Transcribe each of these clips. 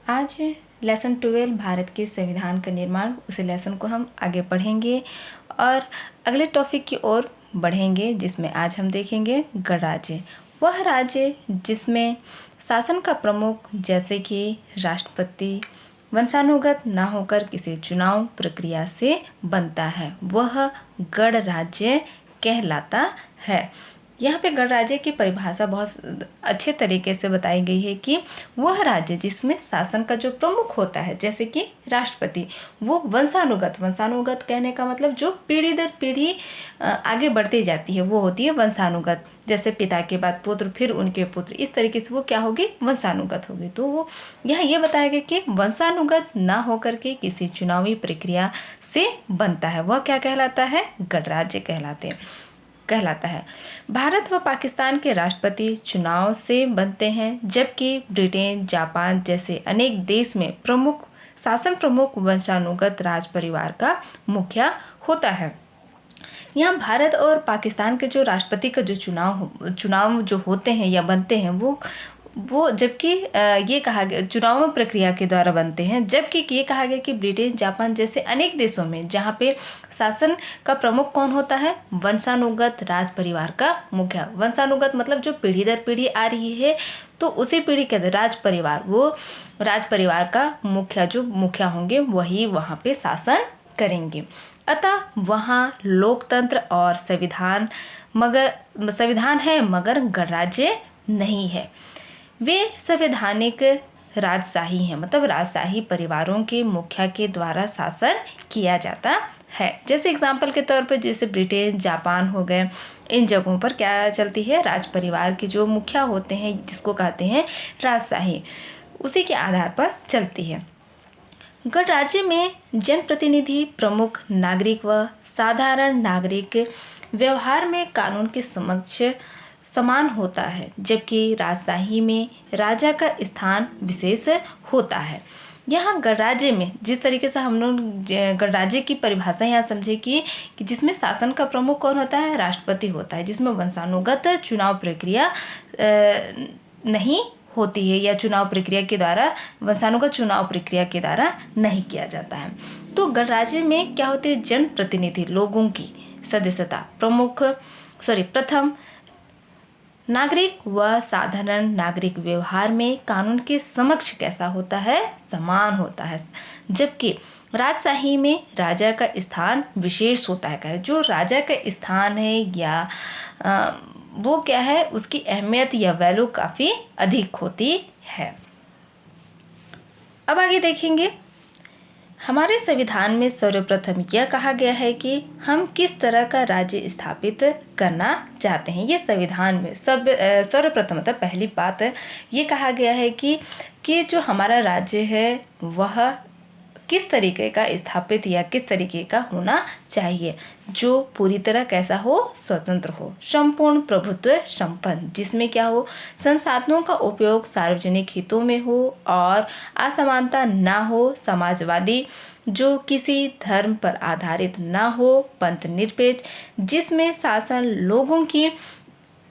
आज लेसन 12 भारत के संविधान का निर्माण, उस लेसन को हम आगे पढ़ेंगे और अगले टॉपिक की ओर बढ़ेंगे, जिसमें आज हम देखेंगे गणराज्य। वह राज्य जिसमें शासन का प्रमुख जैसे कि राष्ट्रपति वंशानुगत न होकर किसी चुनाव प्रक्रिया से बनता है, वह गणराज्य कहलाता है। यहाँ पे गणराज्य की परिभाषा बहुत अच्छे तरीके से बताई गई है कि वह राज्य जिसमें शासन का जो प्रमुख होता है, जैसे कि राष्ट्रपति, वो वंशानुगत कहने का मतलब जो पीढ़ी दर पीढ़ी आगे बढ़ती जाती है, वो होती है वंशानुगत। जैसे पिता के बाद पुत्र, फिर उनके पुत्र, इस तरीके से वो क्या होगी, वंशानुगत होगी। तो वो यहाँ ये बताया गया कि वंशानुगत ना होकर के किसी चुनावी प्रक्रिया से बनता है, वह क्या कहलाता है, गणराज्य कहलाता है। भारत व पाकिस्तान के राष्ट्रपति चुनाव से बनते हैं, जबकि ब्रिटेन, जापान जैसे अनेक देश में शासन प्रमुख वंशानुगत राज परिवार का मुखिया होता है। यहाँ भारत और पाकिस्तान के जो राष्ट्रपति का जो चुनाव जो होते हैं या बनते हैं, वो जबकि ये कहा गया चुनाव प्रक्रिया के द्वारा बनते हैं, जबकि ये कहा गया कि ब्रिटेन, जापान जैसे अनेक देशों में जहाँ पे शासन का प्रमुख कौन होता है, वंशानुगत राज परिवार का मुखिया। वंशानुगत मतलब जो पीढ़ी दर पीढ़ी आ रही है, तो उसी पीढ़ी के राज परिवार का मुखिया होंगे, वही वहाँ पे शासन करेंगे। अतः वहाँ लोकतंत्र और संविधान है, मगर गणराज्य नहीं है। वे संवैधानिक राजशाही हैं, मतलब राजशाही परिवारों के मुखिया के द्वारा शासन किया जाता है। जैसे एग्जाम्पल के तौर पर जैसे ब्रिटेन, जापान हो गए, इन जगहों पर क्या चलती है, राज परिवार के जो मुखिया होते हैं, जिसको कहते हैं राजशाही, उसी के आधार पर चलती है। गणराज्य में जनप्रतिनिधि, प्रमुख नागरिक व साधारण नागरिक व्यवहार में कानून के समक्ष समान होता है, जबकि राजशाही में राजा का स्थान विशेष होता है। यहाँ गणराज्य में जिस तरीके से हम लोग गणराज्य की परिभाषा यहाँ समझे कि जिसमें शासन का प्रमुख कौन होता है, राष्ट्रपति होता है, जिसमें वंशानुगत चुनाव प्रक्रिया नहीं होती है, या वंशानुगत चुनाव प्रक्रिया के द्वारा नहीं किया जाता है। तो गणराज्य में क्या होते हैं, जनप्रतिनिधि, लोगों की सदस्यता, प्रथम नागरिक व साधारण नागरिक व्यवहार में कानून के समक्ष कैसा होता है, समान होता है, जबकि राजशाही में राजा का स्थान विशेष होता है। जो राजा का स्थान है या वो क्या है, उसकी अहमियत या वैल्यू काफ़ी अधिक होती है। अब आगे देखेंगे, हमारे संविधान में सर्वप्रथम यह कहा गया है कि हम किस तरह का राज्य स्थापित करना चाहते हैं। ये संविधान में सर्वप्रथम मतलब पहली बात ये कहा गया है कि जो हमारा राज्य है वह किस तरीके का स्थापित या किस तरीके का होना चाहिए, जो पूरी तरह कैसा हो, स्वतंत्र हो, संपूर्ण प्रभुत्व संपन्न, जिसमें क्या हो, संसाधनों का उपयोग सार्वजनिक हितों में हो और असमानता ना हो, समाजवादी, जो किसी धर्म पर आधारित ना हो, पंथ निरपेक्ष, जिसमें शासन लोगों की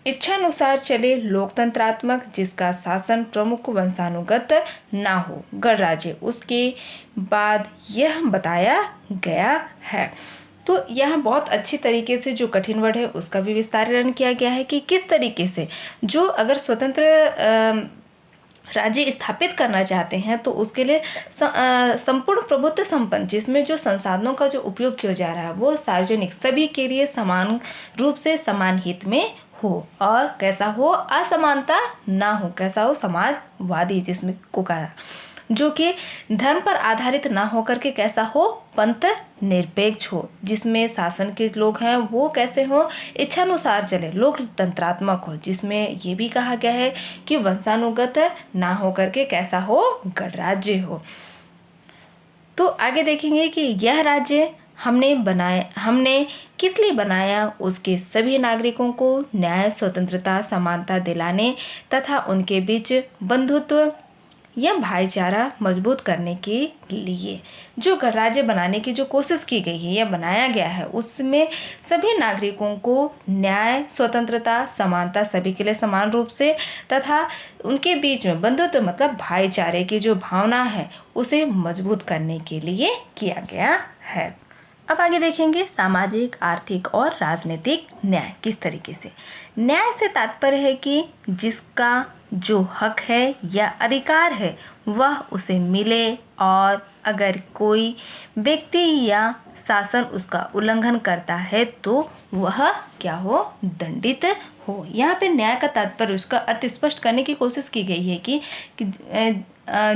इच्छानुसार चले, लोकतंत्रात्मक, जिसका शासन प्रमुख वंशानुगत ना हो, गणराज्य उसके बाद यह बताया गया है। तो यहाँ बहुत अच्छी तरीके से जो कठिन वर्ड है उसका भी विस्तारण किया गया है कि किस तरीके से जो अगर स्वतंत्र राज्य स्थापित करना चाहते हैं तो उसके लिए संपूर्ण प्रभुत्व संपन्न, जिसमें जो संसाधनों का जो उपयोग किया जा रहा है वो सार्वजनिक, सभी के लिए समान रूप से समान हित में हो, और कैसा हो, असमानता ना हो, कैसा हो, समाजवादी, जिसमें को कहा, जो कि धर्म पर आधारित ना होकर के कैसा हो, पंथ निरपेक्ष हो, जिसमें शासन के लोग हैं वो कैसे हो, इच्छानुसार चले, लोकतंत्रात्मक हो, जिसमें ये भी कहा गया है कि वंशानुगत ना होकर के कैसा हो, गणराज्य हो। तो आगे देखेंगे कि यह राज्य हमने किस लिए बनाया, उसके सभी नागरिकों को न्याय, स्वतंत्रता, समानता दिलाने तथा उनके बीच बंधुत्व या भाईचारा मजबूत करने के लिए जो गणराज्य बनाने की जो कोशिश की गई है या बनाया गया है, उसमें सभी नागरिकों को न्याय, स्वतंत्रता, समानता, सभी के लिए समान रूप से तथा उनके बीच में बंधुत्व मतलब भाईचारे की जो भावना है उसे मजबूत करने के लिए किया गया है। अब आगे देखेंगे सामाजिक, आर्थिक और राजनीतिक न्याय किस तरीके से। न्याय से तात्पर्य है कि जिसका जो हक है या अधिकार है वह उसे मिले और अगर कोई व्यक्ति या शासन उसका उल्लंघन करता है तो वह क्या हो, दंडित हो। यहाँ पे न्याय का तात्पर्य उसका अर्थ स्पष्ट करने की कोशिश की गई है कि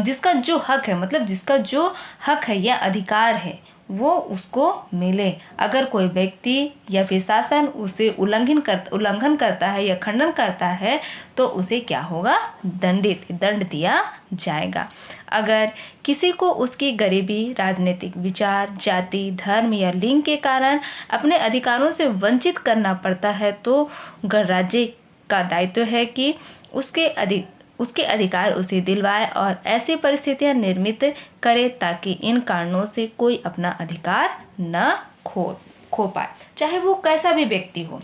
जिसका जो हक है मतलब जिसका जो हक है या अधिकार है वो उसको मिले। अगर कोई व्यक्ति या फिर शासन उसे उल्लंघन करता है या खंडन करता है तो उसे क्या होगा, दंड दिया जाएगा। अगर किसी को उसकी गरीबी, राजनीतिक विचार, जाति, धर्म या लिंग के कारण अपने अधिकारों से वंचित करना पड़ता है तो गणराज्य का दायित्व है कि उसके अधिकार उसे दिलवाए और ऐसी परिस्थितियां निर्मित करे ताकि इन कारणों से कोई अपना अधिकार न खो पाए, चाहे वो कैसा भी व्यक्ति हो,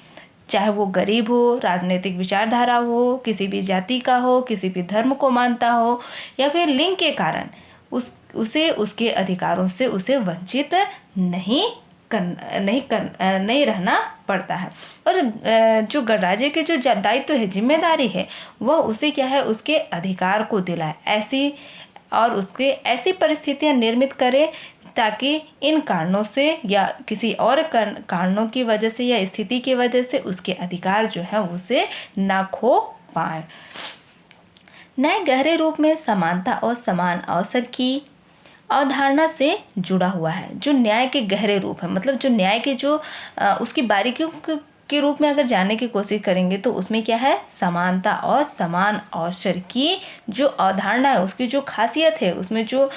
चाहे वो गरीब हो, राजनीतिक विचारधारा हो, किसी भी जाति का हो, किसी भी धर्म को मानता हो या फिर लिंग के कारण उसे उसके अधिकारों से उसे वंचित नहीं रहना पड़ता है। और जो गणराज्य के जो दायित्व है, जिम्मेदारी है, वह उसे क्या है, उसके अधिकार को दिलाए उसके ऐसी परिस्थितियां निर्मित करे ताकि इन कारणों से या किसी और कारणों की वजह से या स्थिति की वजह से उसके अधिकार जो है उसे ना खो पाए। न्याय गहरे रूप में समानता और समान अवसर की अवधारणा से जुड़ा हुआ है। जो न्याय के गहरे रूप है मतलब जो न्याय के जो उसकी बारीकियों के रूप में अगर जानने की कोशिश करेंगे तो उसमें क्या है, समानता और समान अवसर की जो अवधारणा है, उसकी जो खासियत है, उसमें जो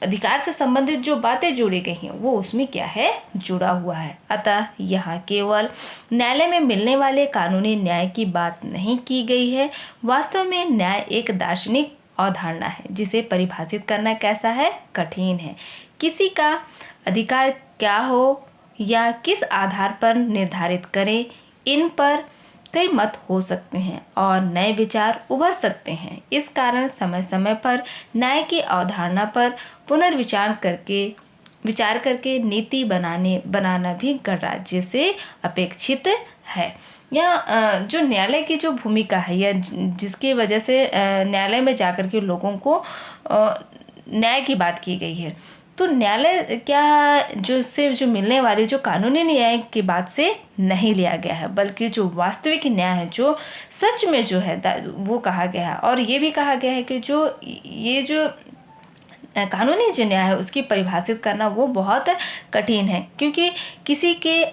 अधिकार से संबंधित जो बातें जोड़ी गई हैं वो उसमें क्या है, जुड़ा हुआ है। अतः यहाँ केवल न्यायालय में मिलने वाले कानूनी न्याय की बात नहीं की गई है। वास्तव में न्याय एक दार्शनिक अवधारणा है जिसे परिभाषित करना कैसा है, कठिन है। किसी का अधिकार क्या हो या किस आधार पर निर्धारित करें, इन पर कई मत हो सकते हैं और नए विचार उभर सकते हैं। इस कारण समय समय पर न्याय की अवधारणा पर पुनर्विचार करके नीति बनाना भी गणराज्य से अपेक्षित है। या जो न्यायालय की जो भूमिका है या जिसकी वजह से न्यायालय में जाकर के लोगों को न्याय की बात की गई है, तो न्यायालय जो मिलने वाली जो कानूनी न्याय की बात से नहीं लिया गया है, बल्कि जो वास्तविक न्याय है, जो सच में जो है वो कहा गया है। और ये भी कहा गया है कि ये जो कानूनी जो न्याय है उसकी परिभाषित करना वो बहुत कठिन है, क्योंकि किसी के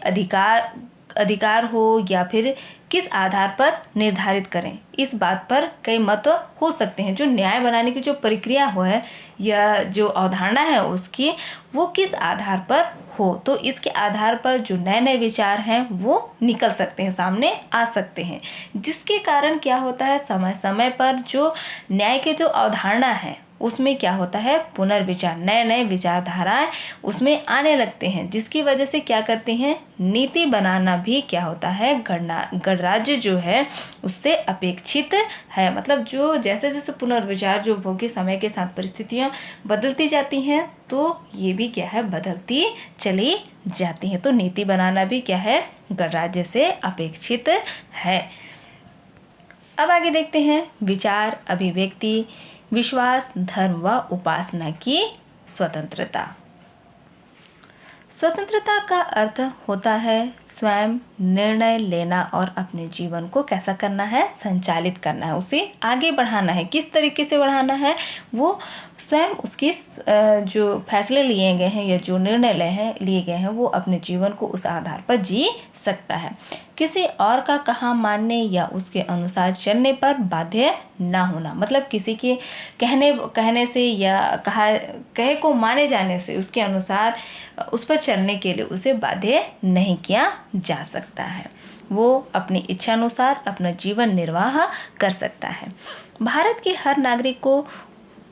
अधिकार हो या फिर किस आधार पर निर्धारित करें, इस बात पर कई मत हो सकते हैं। जो न्याय बनाने की जो प्रक्रिया है या जो अवधारणा है उसकी, वो किस आधार पर हो, तो इसके आधार पर जो नए नए विचार हैं वो निकल सकते हैं, सामने आ सकते हैं, जिसके कारण क्या होता है, समय समय पर जो न्याय के जो अवधारणा है उसमें क्या होता है, पुनर्विचार, नए नए विचारधाराएं उसमें आने लगते हैं, जिसकी वजह से क्या करते हैं, नीति बनाना भी क्या होता है, गणराज्य जो है उससे अपेक्षित है। मतलब जो जैसे जैसे पुनर्विचार जो होगी, समय के साथ परिस्थितियां बदलती जाती हैं तो ये भी क्या है, बदलती चली जाती हैं। तो नीति बनाना भी क्या है, गणराज्य से अपेक्षित है। अब आगे देखते हैं विचार, अभिव्यक्ति, विश्वास, धर्म व उपासना की स्वतंत्रता। स्वतंत्रता का अर्थ होता है स्वयं निर्णय लेना और अपने जीवन को कैसा करना है, संचालित करना है, उसे आगे बढ़ाना है। किस तरीके से बढ़ाना है, वो स्वयं उसके जो फैसले लिए गए हैं या जो निर्णय लिए गए हैं वो अपने जीवन को उस आधार पर जी सकता है। किसी और का कहा मानने या उसके अनुसार चलने पर बाध्य ना होना, मतलब किसी के कहने से या कहे को माने जाने से उसके अनुसार उस पर चलने के लिए उसे बाध्य नहीं किया जा सकता है। वो अपनी इच्छानुसार अपना जीवन निर्वाह कर सकता है। भारत के हर नागरिक को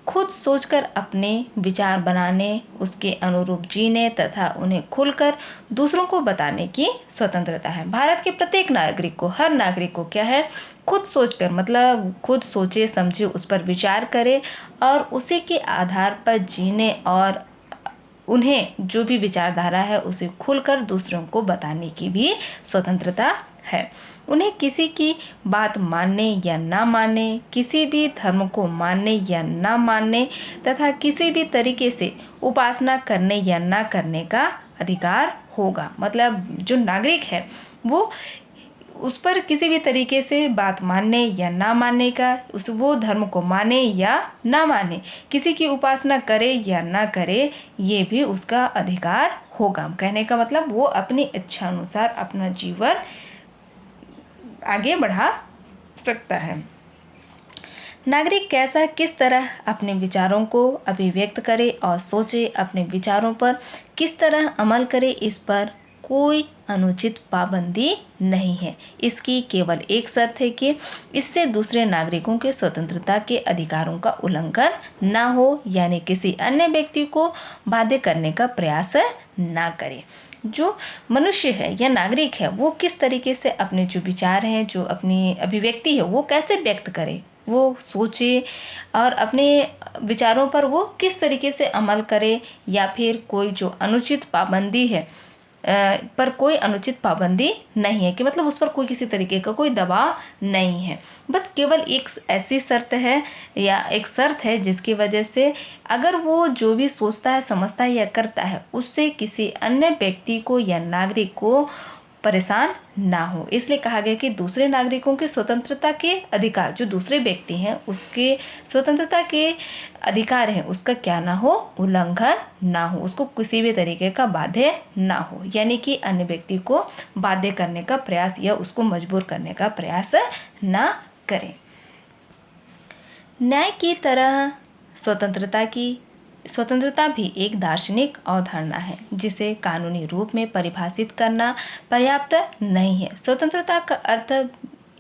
खुद सोचकर अपने विचार बनाने, उसके अनुरूप जीने तथा उन्हें खुलकर दूसरों को बताने की स्वतंत्रता है। भारत के प्रत्येक नागरिक को, हर नागरिक को क्या है, खुद सोचकर, मतलब खुद सोचे समझे, उस पर विचार करे और उसी के आधार पर जीने और उन्हें जो भी विचारधारा है उसे खुलकर दूसरों को बताने की भी स्वतंत्रता है। उन्हें किसी की बात मानने या ना मानने, किसी भी धर्म को मानने या ना मानने तथा किसी भी तरीके से उपासना करने या ना करने का अधिकार होगा। मतलब जो नागरिक है वो उस पर किसी भी तरीके से बात मानने या ना मानने का, वो धर्म को माने या ना माने, किसी की उपासना करे या ना करे, ये भी उसका अधिकार होगा। कहने का मतलब वो अपनी इच्छा अनुसार अपना जीवन आगे बढ़ा सकता है। नागरिक कैसा, किस तरह अपने विचारों को अभिव्यक्त करे और सोचे, अपने विचारों पर किस तरह अमल करे, इस पर कोई अनुचित पाबंदी नहीं है। इसकी केवल एक शर्त है कि इससे दूसरे नागरिकों के स्वतंत्रता के अधिकारों का उल्लंघन ना हो, यानी किसी अन्य व्यक्ति को बाध्य करने का प्रयास ना करे। जो मनुष्य है या नागरिक है वो किस तरीके से अपने जो विचार हैं, जो अपनी अभिव्यक्ति है वो कैसे व्यक्त करे, वो सोचे और अपने विचारों पर वो किस तरीके से अमल करे, या फिर कोई जो अनुचित पाबंदी है पर कोई अनुचित पाबंदी नहीं है, कि मतलब उस पर कोई किसी तरीके का कोई दबाव नहीं है। बस केवल एक ऐसी शर्त है या एक शर्त है जिसकी वजह से अगर वो जो भी सोचता है, समझता है या करता है उससे किसी अन्य व्यक्ति को या नागरिक को परेशान ना हो। इसलिए कहा गया कि दूसरे नागरिकों के स्वतंत्रता के अधिकार, जो दूसरे व्यक्ति हैं उसके स्वतंत्रता के अधिकार हैं, उसका क्या ना हो, उल्लंघन ना हो, उसको किसी भी तरीके का बाध्य ना हो, यानी कि अन्य व्यक्ति को बाध्य करने का प्रयास या उसको मजबूर करने का प्रयास ना करें। न्याय की तरह स्वतंत्रता भी एक दार्शनिक अवधारणा है जिसे कानूनी रूप में परिभाषित करना पर्याप्त नहीं है। स्वतंत्रता का अर्थ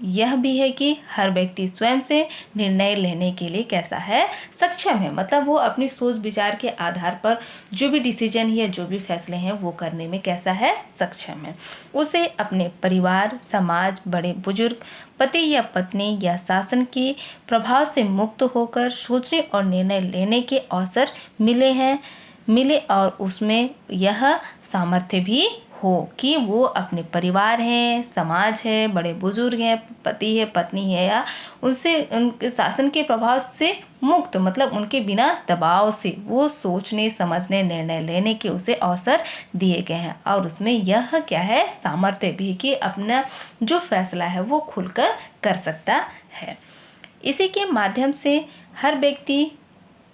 यह भी है कि हर व्यक्ति स्वयं से निर्णय लेने के लिए कैसा है, सक्षम है। मतलब वो अपनी सोच विचार के आधार पर जो भी डिसीजन या जो भी फैसले हैं वो करने में कैसा है, सक्षम है। उसे अपने परिवार, समाज, बड़े बुजुर्ग, पति या पत्नी या शासन के प्रभाव से मुक्त होकर सोचने और निर्णय लेने के अवसर मिले और उसमें यह सामर्थ्य भी हो कि वो अपने परिवार है, समाज है, बड़े बुजुर्ग हैं, पति है, पत्नी है, या उनसे उनके शासन के प्रभाव से मुक्त, मतलब उनके बिना दबाव से वो सोचने, समझने, निर्णय लेने के उसे अवसर दिए गए हैं। और उसमें यह क्या है, सामर्थ्य भी कि अपना जो फैसला है वो खुलकर कर सकता है। इसी के माध्यम से हर व्यक्ति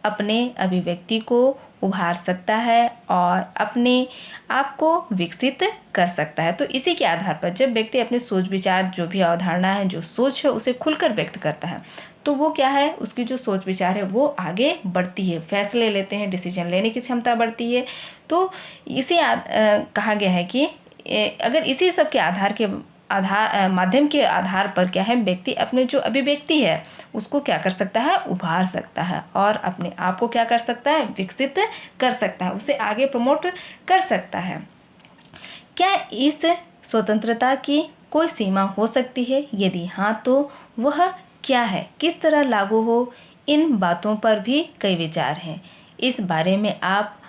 अपने अभिव्यक्ति को उभार सकता है और अपने आप को विकसित कर सकता है। तो इसी के आधार पर जब व्यक्ति अपने सोच विचार, जो भी अवधारणा है, जो सोच है, उसे खुलकर व्यक्त करता है तो वो क्या है, उसकी जो सोच विचार है वो आगे बढ़ती है, फैसले लेते हैं, डिसीजन लेने की क्षमता बढ़ती है। तो इसे कहा गया है कि अगर इसी सब के माध्यम के आधार पर क्या है, व्यक्ति अपने जो अभिव्यक्ति है उसको क्या कर सकता है, उभार सकता है और अपने आप को क्या कर सकता है, विकसित कर सकता है, उसे आगे प्रमोट कर सकता है। क्या इस स्वतंत्रता की कोई सीमा हो सकती है? यदि हाँ तो वह क्या है, किस तरह लागू हो? इन बातों पर भी कई विचार हैं। इस बारे में आप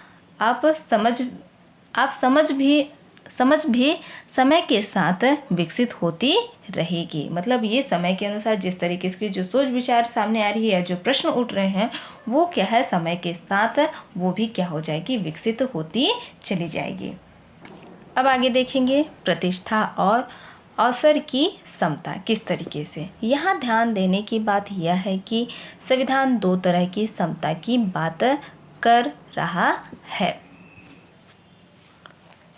समझ भी समय के साथ विकसित होती रहेगी। मतलब ये समय के अनुसार जिस तरीके की जो सोच विचार सामने आ रही है या जो प्रश्न उठ रहे हैं वो क्या है, समय के साथ वो भी क्या हो जाएगी, विकसित होती चली जाएगी। अब आगे देखेंगे प्रतिष्ठा और अवसर की समता किस तरीके से। यहाँ ध्यान देने की बात यह है कि संविधान दो तरह की समता की बात कर रहा है।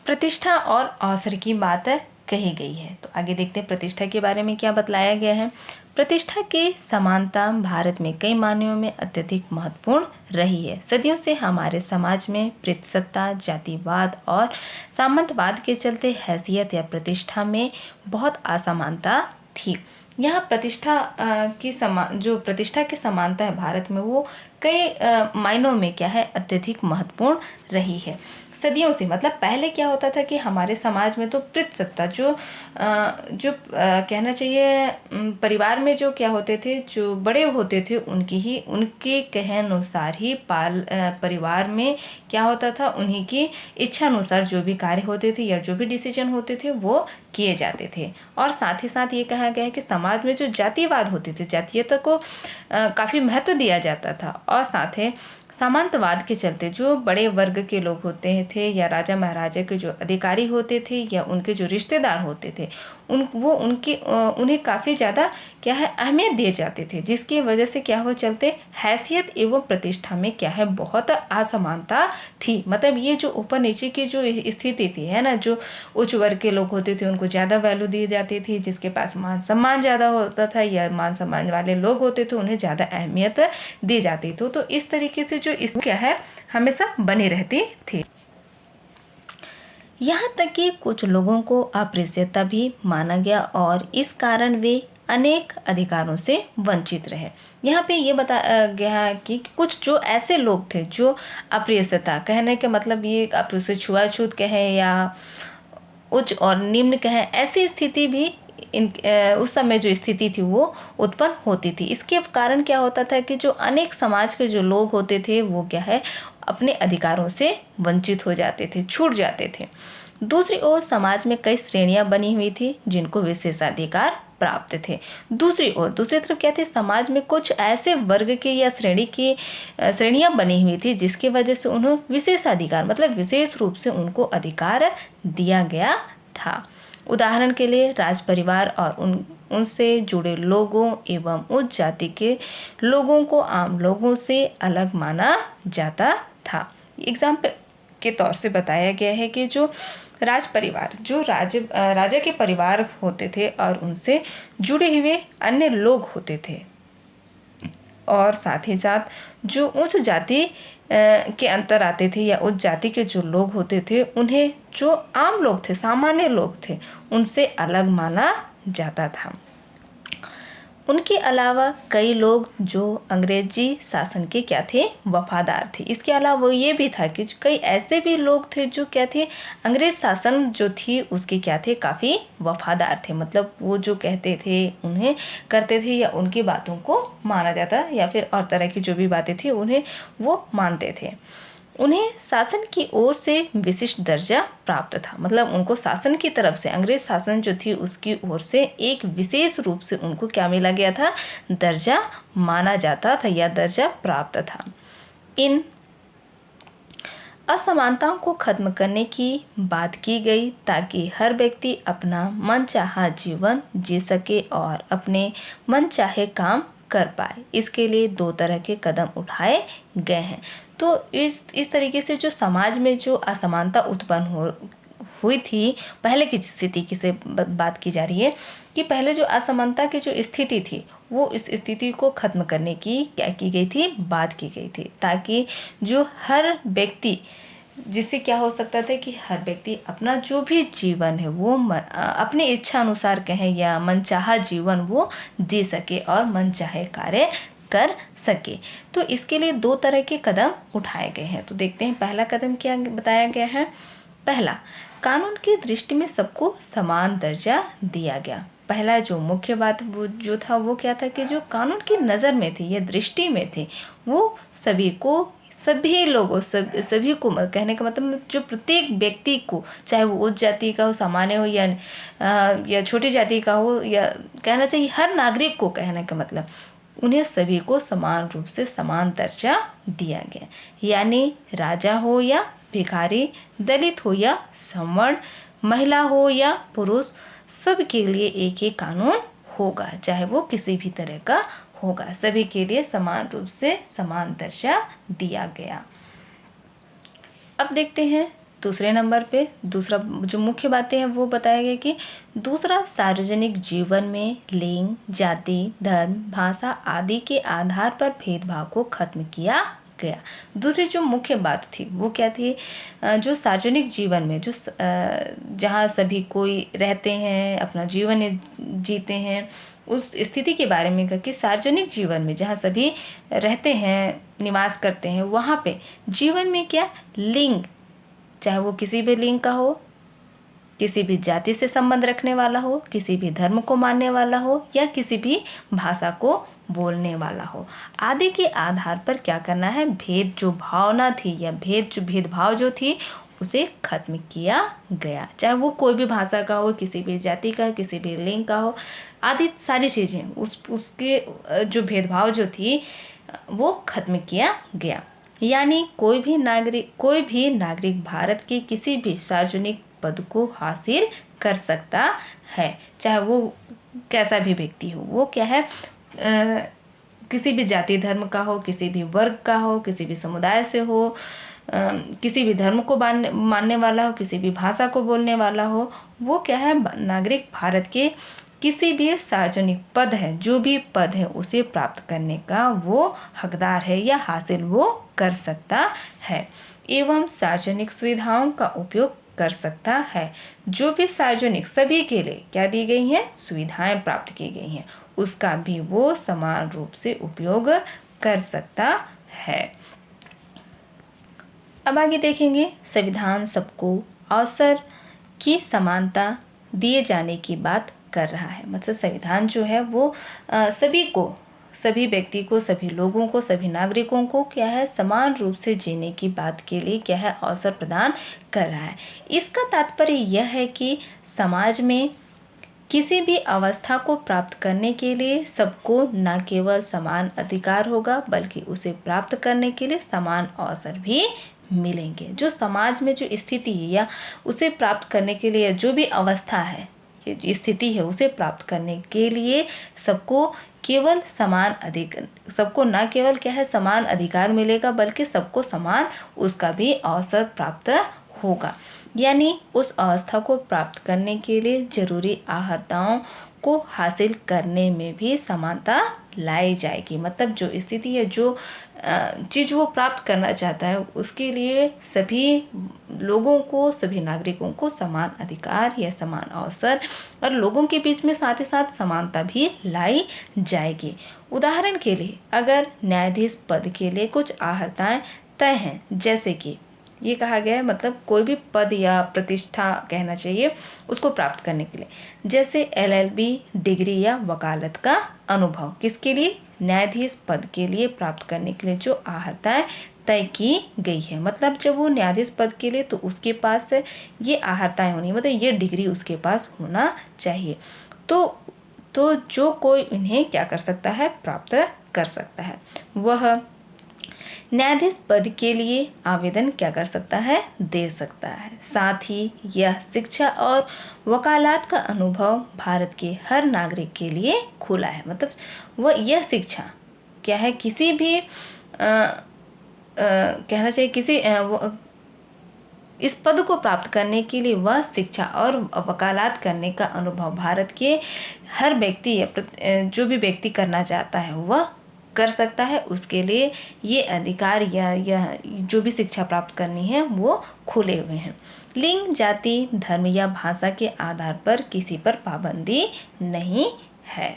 प्रतिष्ठा और अवसर की बात कही गई है। तो आगे देखते हैं प्रतिष्ठा के बारे में क्या बतलाया गया है। प्रतिष्ठा की समानता भारत में कई मायनों में अत्यधिक महत्वपूर्ण रही है। सदियों से हमारे समाज में प्रतिसत्ता, जातिवाद और सामंतवाद के चलते हैसियत या प्रतिष्ठा में बहुत असमानता थी। यहाँ प्रतिष्ठा जो प्रतिष्ठा की समानता है भारत में, वो कई मायनों में क्या है, अत्यधिक महत्वपूर्ण रही है सदियों से। मतलब पहले क्या होता था कि हमारे समाज में तो पितृसत्ता कहना चाहिए, परिवार में जो क्या होते थे, जो बड़े होते थे उनके कहे अनुसार ही परिवार में क्या होता था, उन्हीं की इच्छा अनुसार जो भी कार्य होते थे या जो भी डिसीजन होते थे वो किए जाते थे। और साथ ही साथ ये कहा गया है कि समाज में जो जातिवाद होते थे, जातीयता को काफ़ी महत्व दिया जाता था। और साथ ही सामंतवाद के चलते जो बड़े वर्ग के लोग होते थे या राजा महाराजा के जो अधिकारी होते थे या उनके जो रिश्तेदार होते थे, उन्हें काफ़ी ज़्यादा क्या है, अहमियत दिए जाते थे, जिसकी वजह से क्या हो चलते हैसियत एवं प्रतिष्ठा में क्या है, बहुत असमानता थी। मतलब ये जो ऊपर नीचे की जो स्थिति थी है ना, जो उच्च वर्ग के लोग होते थे उनको ज़्यादा वैल्यू दी जाती थी, जिसके पास मान सम्मान ज़्यादा होता था या मान सम्मान वाले लोग होते थे उन्हें ज़्यादा अहमियत दी जाती थी। तो इस तरीके से जो इस क्या है हमेशा बनी रहती थी। यहाँ तक कि कुछ लोगों को अप्रियता भी माना गया और इस कारण वे अनेक अधिकारों से वंचित रहे। यहाँ पे ये बताया गया है कि कुछ जो ऐसे लोग थे जो अप्रियता, कहने के मतलब ये आप उसे छुआछूत कहें या उच्च और निम्न कहें, ऐसी स्थिति भी उस समय जो स्थिति थी वो उत्पन्न होती थी। इसके कारण क्या होता था कि जो अनेक समाज के जो लोग होते थे वो क्या है, अपने अधिकारों से वंचित हो जाते थे, छूट जाते थे। दूसरी ओर समाज में कई श्रेणियां बनी हुई थी जिनको विशेषाधिकार प्राप्त थे। दूसरी तरफ क्या थे, समाज में कुछ ऐसे वर्ग के या श्रेणियां बनी हुई थी जिसकी वजह से उन्हें विशेषाधिकार, मतलब विशेष रूप से उनको अधिकार दिया गया था। उदाहरण के लिए राज परिवार और उनसे जुड़े लोगों एवं उच्च जाति के लोगों को आम लोगों से अलग माना जाता था। एग्जाम्पल के तौर से बताया गया है कि जो राज परिवार, जो राजा के परिवार होते थे और उनसे जुड़े हुए अन्य लोग होते थे, और साथ ही साथ जो उच्च जाति के अंतर आते थे या उच्च जाति के जो लोग होते थे उन्हें जो आम लोग थे, सामान्य लोग थे, उनसे अलग माना जाता था। उनके अलावा कई लोग जो अंग्रेजी शासन के क्या थे, वफादार थे। इसके अलावा वो ये भी था कि कई ऐसे भी लोग थे जो क्या थे, अंग्रेज शासन जो थी उसके क्या थे, काफ़ी वफादार थे। मतलब वो जो कहते थे उन्हें करते थे या उनकी बातों को माना जाता, या फिर और तरह की जो भी बातें थी उन्हें वो मानते थे। उन्हें शासन की ओर से विशिष्ट दर्जा प्राप्त था। मतलब उनको शासन की तरफ से, अंग्रेज शासन जो थी उसकी ओर से एक विशेष रूप से उनको क्या मिला गया था, दर्जा माना जाता था या दर्जा प्राप्त था। इन असमानताओं को खत्म करने की बात की गई ताकि हर व्यक्ति अपना मनचाहा जीवन जी सके और अपने मनचाहे काम कर पाए। इसके लिए 2 तरह के कदम उठाए गए हैं। तो इस तरीके से जो समाज में जो असमानता उत्पन्न हुई थी, पहले की स्थिति की से बात की जा रही है कि पहले जो असमानता की जो स्थिति थी वो इस स्थिति को खत्म करने की क्या की गई थी, बात की गई थी, ताकि जो हर व्यक्ति, जिससे क्या हो सकता था कि हर व्यक्ति अपना जो भी जीवन है वो अपने इच्छा अनुसार कहें या मनचाहा जीवन वो जी सके और मनचाहे कार्य कर सके। तो इसके लिए 2 तरह के कदम उठाए गए हैं। तो देखते हैं पहला कदम क्या बताया गया है। पहला, कानून की दृष्टि में सबको समान दर्जा दिया गया। पहला जो मुख्य बात वो जो था वो क्या था कि जो कानून की नज़र में थी या दृष्टि में थे वो सभी लोगों सभी को, कहने का मतलब जो प्रत्येक व्यक्ति को, चाहे वो उच्च जाति का हो, सामान्य हो या छोटी जाति का हो, या कहना चाहिए हर नागरिक को, कहने का मतलब उन्हें सभी को समान रूप से समान दर्जा दिया गया। यानी राजा हो या भिखारी, दलित हो या सवर्ण, महिला हो या पुरुष, सबके लिए एक ही कानून होगा, चाहे वो किसी भी तरह का होगा। सभी के लिए समान रूप से समान दर्जा दिया गया। अब देखते हैं दूसरे नंबर पे, दूसरा जो मुख्य बातें हैं वो बताया गया कि दूसरा, सार्वजनिक जीवन में लिंग, जाति, धर्म, भाषा आदि के आधार पर भेदभाव को खत्म किया गया। दूसरी जो मुख्य बात थी वो क्या थी, जो सार्वजनिक जीवन में जो जहाँ सभी कोई रहते हैं, अपना जीवन जीते हैं, उस स्थिति के बारे में कहा कि सार्वजनिक जीवन में जहाँ सभी रहते हैं, निवास करते हैं, वहाँ पे जीवन में क्या लिंग, चाहे वो किसी भी लिंग का हो, किसी भी जाति से संबंध रखने वाला हो, किसी भी धर्म को मानने वाला हो, या किसी भी भाषा को बोलने वाला हो, आदि के आधार पर क्या करना है, भेद जो भावना थी या भेदभाव जो थी उसे खत्म किया गया। चाहे वो कोई भी भाषा का हो, किसी भी जाति का, किसी भी लिंग का हो, आदि सारी चीज़ें उसके जो भेदभाव जो थी वो खत्म किया गया। यानी कोई भी नागरिक भारत के किसी भी सार्वजनिक पद को हासिल कर सकता है, चाहे वो कैसा भी व्यक्ति हो, वो क्या है, किसी भी जाति धर्म का हो, किसी भी वर्ग का हो, किसी भी समुदाय से हो, किसी भी धर्म को मानने वाला हो, किसी भी भाषा को बोलने वाला हो, वो क्या है, नागरिक भारत के किसी भी सार्वजनिक पद है, जो भी पद है उसे प्राप्त करने का वो हकदार है या हासिल वो कर सकता है, एवं सार्वजनिक सुविधाओं का उपयोग कर सकता है। जो भी सार्वजनिक सभी के लिए क्या दी गई हैं, सुविधाएं प्राप्त की गई हैं, उसका भी वो समान रूप से उपयोग कर सकता है। अब आगे देखेंगे, संविधान सबको अवसर की समानता दिए जाने की बात कर रहा है। मतलब संविधान जो है वो सभी व्यक्ति को, सभी लोगों को, सभी नागरिकों को क्या है, समान रूप से जीने की बात के लिए क्या है, अवसर प्रदान कर रहा है। इसका तात्पर्य यह है कि समाज में किसी भी अवस्था को प्राप्त करने के लिए सबको न केवल समान अधिकार होगा, बल्कि उसे प्राप्त करने के लिए समान अवसर भी मिलेंगे। जो समाज में जो स्थिति है या उसे प्राप्त करने के लिए जो भी अवस्था है, स्थिति है, उसे प्राप्त करने के लिए सबको न केवल क्या है, समान अधिकार मिलेगा, बल्कि सबको समान उसका भी अवसर प्राप्त होगा। यानी उस अवस्था को प्राप्त करने के लिए जरूरी अर्हताओं को हासिल करने में भी समानता लाई जाएगी। मतलब जो स्थिति है, जो चीज़ वो प्राप्त करना चाहता है, उसके लिए सभी लोगों को, सभी नागरिकों को समान अधिकार या समान अवसर और लोगों के बीच में साथ ही साथ समानता भी लाई जाएगी। उदाहरण के लिए अगर न्यायाधीश पद के लिए कुछ अर्हताएं तय हैं, जैसे कि ये कहा गया है, मतलब कोई भी पद या प्रतिष्ठा कहना चाहिए उसको प्राप्त करने के लिए, जैसे LLB डिग्री या वकालत का अनुभव, किसके लिए, न्यायाधीश पद के लिए प्राप्त करने के लिए जो अर्हताएं तय की गई है। मतलब जब वो न्यायाधीश पद के लिए, तो उसके पास ये अर्हताएं होनी, मतलब ये डिग्री उसके पास होना चाहिए। तो जो कोई इन्हें क्या कर सकता है, प्राप्त कर सकता है। वह न्यायाधीश पद के लिए आवेदन क्या कर सकता है, दे सकता है। साथ ही यह शिक्षा और वकालत का अनुभव भारत के हर नागरिक के लिए खुला है। मतलब यह शिक्षा क्या है, किसी भी कहना चाहिए किसी इस पद को प्राप्त करने के लिए वह शिक्षा और वकालत करने का अनुभव भारत के हर व्यक्ति या जो भी व्यक्ति करना चाहता है वह कर सकता है। उसके लिए ये अधिकार या यह जो भी शिक्षा प्राप्त करनी है वो खुले हुए हैं। लिंग, जाति, धर्म या भाषा के आधार पर किसी पर पाबंदी नहीं है।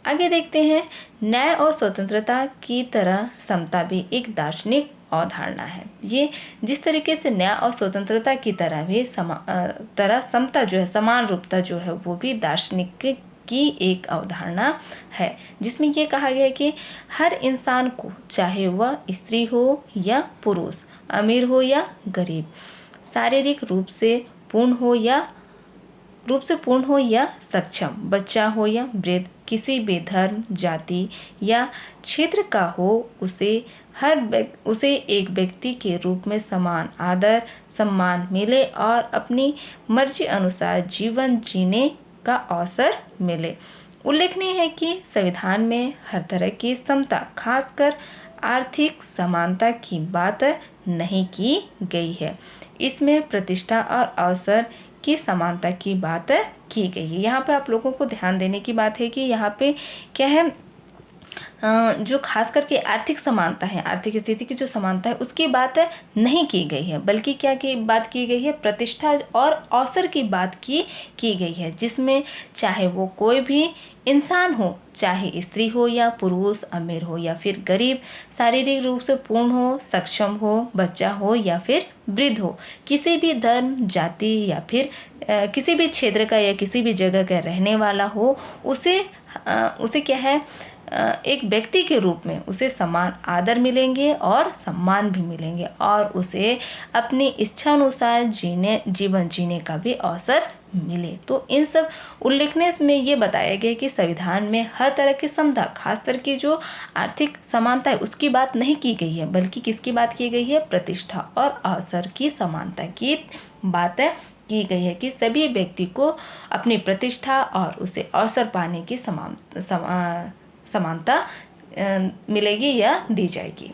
आगे देखते हैं, न्याय और स्वतंत्रता की तरह समता भी एक दार्शनिक अवधारणा है। ये जिस तरीके से न्याय और स्वतंत्रता की तरह भी समता जो है, समान रूपता जो है, वो भी दार्शनिक की एक अवधारणा है, जिसमें ये कहा गया है कि हर इंसान को, चाहे वह स्त्री हो या पुरुष, अमीर हो या गरीब, शारीरिक रूप से पूर्ण हो या सक्षम, बच्चा हो या वृद्ध, किसी भी धर्म, जाति या क्षेत्र का हो, उसे एक व्यक्ति के रूप में समान आदर, सम्मान मिले और अपनी मर्जी अनुसार जीवन जीने का अवसर मिले। उल्लेखनीय है कि संविधान में हर तरह की समता, खासकर आर्थिक समानता की बात नहीं की गई है। इसमें प्रतिष्ठा और अवसर की समानता की बात की गई है। यहाँ पे आप लोगों को ध्यान देने की बात है कि यहाँ पे क्या है, जो खास करके आर्थिक समानता है, आर्थिक स्थिति की जो समानता है उसकी बात नहीं की गई है, बल्कि क्या की बात की गई है, प्रतिष्ठा और अवसर की बात की गई है, जिसमें चाहे वो कोई भी इंसान हो, चाहे स्त्री हो या पुरुष, अमीर हो या फिर गरीब, शारीरिक रूप से पूर्ण हो, सक्षम हो, बच्चा हो या फिर वृद्ध हो, किसी भी धर्म, जाति या फिर किसी भी क्षेत्र का या किसी भी जगह का रहने वाला हो, उसे क्या है, एक व्यक्ति के रूप में उसे समान आदर मिलेंगे और सम्मान भी मिलेंगे, और उसे अपनी इच्छानुसार जीवन जीने का भी अवसर मिले। तो इन सब उल्लेखनीय में ये बताया गया कि संविधान में हर तरह की समता, खासकर की जो आर्थिक समानता है उसकी बात नहीं की गई है, बल्कि किसकी बात की गई है, प्रतिष्ठा और अवसर की समानता की बात की गई है, कि सभी व्यक्ति को अपनी प्रतिष्ठा और उसे अवसर पाने की समानता मिलेगी या दी जाएगी।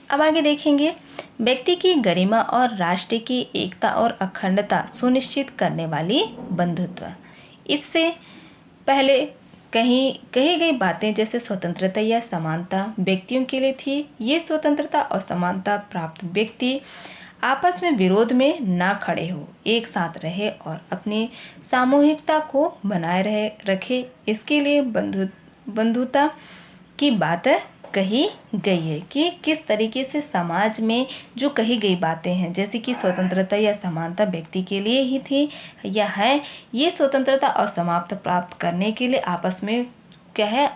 अब आगे देखेंगे, व्यक्ति की गरिमा और राष्ट्र की एकता और अखंडता सुनिश्चित करने वाली बंधुत्व। इससे पहले कही गई बातें जैसे स्वतंत्रता या समानता व्यक्तियों के लिए थी। ये स्वतंत्रता और समानता प्राप्त व्यक्ति आपस में विरोध में ना खड़े हो, एक साथ रहे और अपनी सामूहिकता को बनाए रखे। इसके लिए बंधुता की बात कही गई है, कि किस तरीके से समाज में जो कही गई बातें हैं, जैसे कि स्वतंत्रता या समानता व्यक्ति के लिए ही थी या है, ये स्वतंत्रता और समानता प्राप्त करने के लिए आपस में क्या है,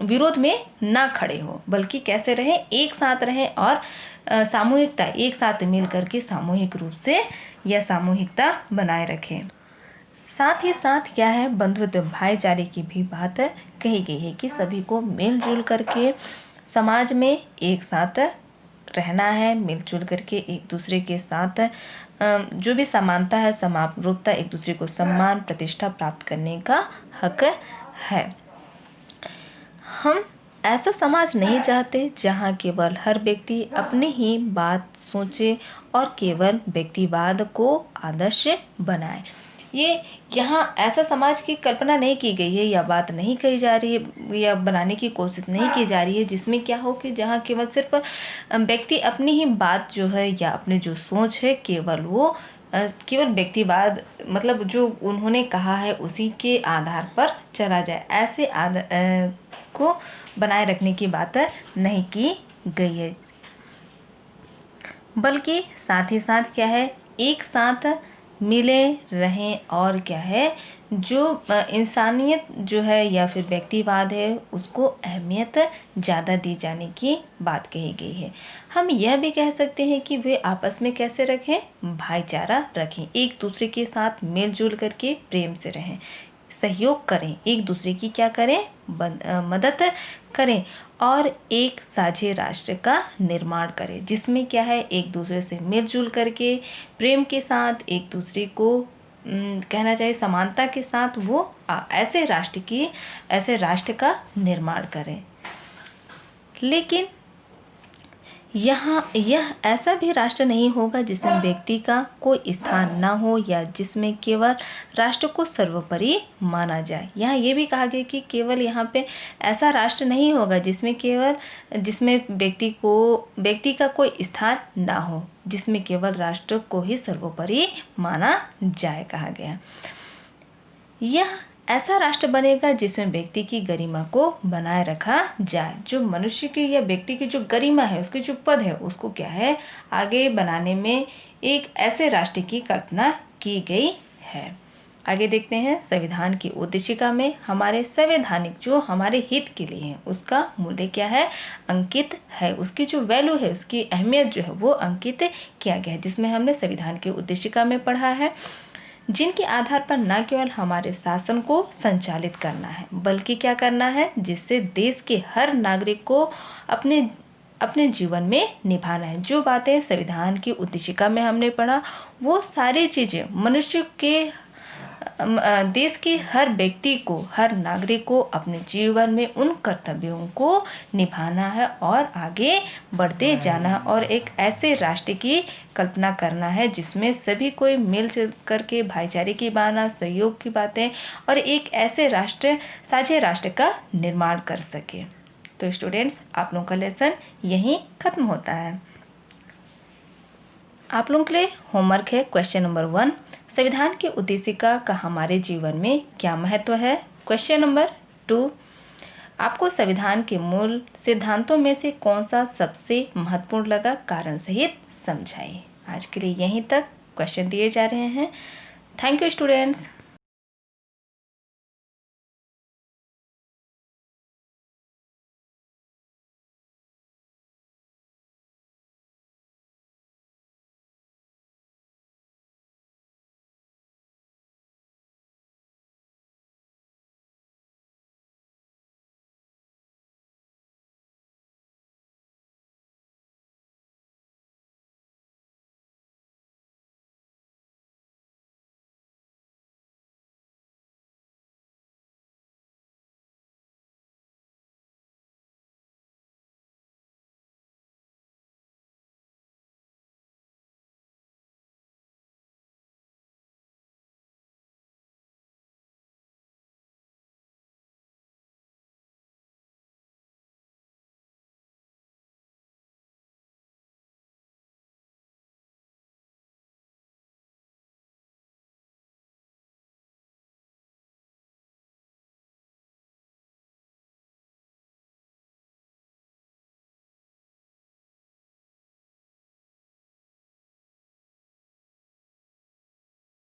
विरोध में ना खड़े हो, बल्कि कैसे रहे, एक साथ रहे और सामूहिकता, एक साथ मिल करके सामूहिक रूप से यह सामूहिकता बनाए रखें। साथ ही साथ क्या है, बंधुत्व भाईचारे की भी बात कही गई है, कि सभी को मिलजुल करके समाज में एक साथ रहना है, मिलजुल करके एक दूसरे के साथ जो भी समानता है, समानरूपता, एक दूसरे को सम्मान, प्रतिष्ठा प्राप्त करने का हक है। हम ऐसा समाज नहीं चाहते जहाँ केवल हर व्यक्ति अपनी ही बात सोचे और केवल व्यक्तिवाद को आदर्श बनाए। ये यहाँ ऐसा समाज की कल्पना नहीं की गई है, या बात नहीं कही जा रही है, या बनाने की कोशिश नहीं की जा रही है, जिसमें क्या हो कि जहाँ केवल सिर्फ व्यक्ति अपनी ही बात जो है या अपनी जो सोच है केवल व्यक्तिवाद, मतलब जो उन्होंने कहा है उसी के आधार पर चला जाए, ऐसे को बनाए रखने की बात नहीं की गई है, बल्कि साथ ही साथ क्या है, एक साथ मिले रहें और क्या है, जो इंसानियत जो है या फिर व्यक्तिवाद है उसको अहमियत ज़्यादा दी जाने की बात कही गई है। हम यह भी कह सकते हैं कि वे आपस में कैसे रखें, भाईचारा रखें, एक दूसरे के साथ मिलजुल करके प्रेम से रहें, सहयोग करें, एक दूसरे की क्या करें, मदद करें और एक साझे राष्ट्र का निर्माण करें, जिसमें क्या है, एक दूसरे से मिलजुल करके प्रेम के साथ एक दूसरे को कहना चाहिए समानता के साथ वो ऐसे राष्ट्र का निर्माण करें। लेकिन यह ऐसा भी राष्ट्र नहीं होगा जिसमें व्यक्ति का कोई स्थान ना हो या जिसमें केवल राष्ट्र को सर्वोपरि माना जाए। यहाँ ये भी कहा गया कि केवल यहाँ पे ऐसा राष्ट्र नहीं होगा जिसमें व्यक्ति का कोई स्थान ना हो, जिसमें केवल राष्ट्र को ही सर्वोपरि माना जाए, कहा गया। यह ऐसा राष्ट्र बनेगा जिसमें व्यक्ति की गरिमा को बनाए रखा जाए। जो मनुष्य की या व्यक्ति की जो गरिमा है, उसके जो पद है, उसको क्या है, आगे बनाने में एक ऐसे राष्ट्र की कल्पना की गई है। आगे देखते हैं, संविधान की उद्देशिका में हमारे संवैधानिक जो हमारे हित के लिए है उसका मूल्य क्या है, अंकित है, उसकी जो वैल्यू है, उसकी अहमियत जो है वो अंकित किया गया है, जिसमें हमने संविधान की उद्देशिका में पढ़ा है, जिनके आधार पर न केवल हमारे शासन को संचालित करना है बल्कि क्या करना है, जिससे देश के हर नागरिक को अपने जीवन में निभाना है। जो बातें संविधान की उद्देशिका में हमने पढ़ा वो सारी चीज़ें मनुष्य के देश के हर व्यक्ति को, हर नागरिक को अपने जीवन में उन कर्तव्यों को निभाना है और आगे बढ़ते जाना है और एक ऐसे राष्ट्र की कल्पना करना है जिसमें सभी कोई मिलजुल करके भाईचारे की भावना, सहयोग की बातें और एक ऐसे राष्ट्र, साझे राष्ट्र का निर्माण कर सके। तो स्टूडेंट्स, आप लोगों का लेसन यहीं खत्म होता है। आप लोगों के लिए होमवर्क है क्वेश्चन नंबर 1, संविधान के उद्देश्य का हमारे जीवन में क्या महत्व है। क्वेश्चन नंबर 2, आपको संविधान के मूल सिद्धांतों में से कौन सा सबसे महत्वपूर्ण लगा, कारण सहित समझाइए। आज के लिए यहीं तक क्वेश्चन दिए जा रहे हैं। Thank you students.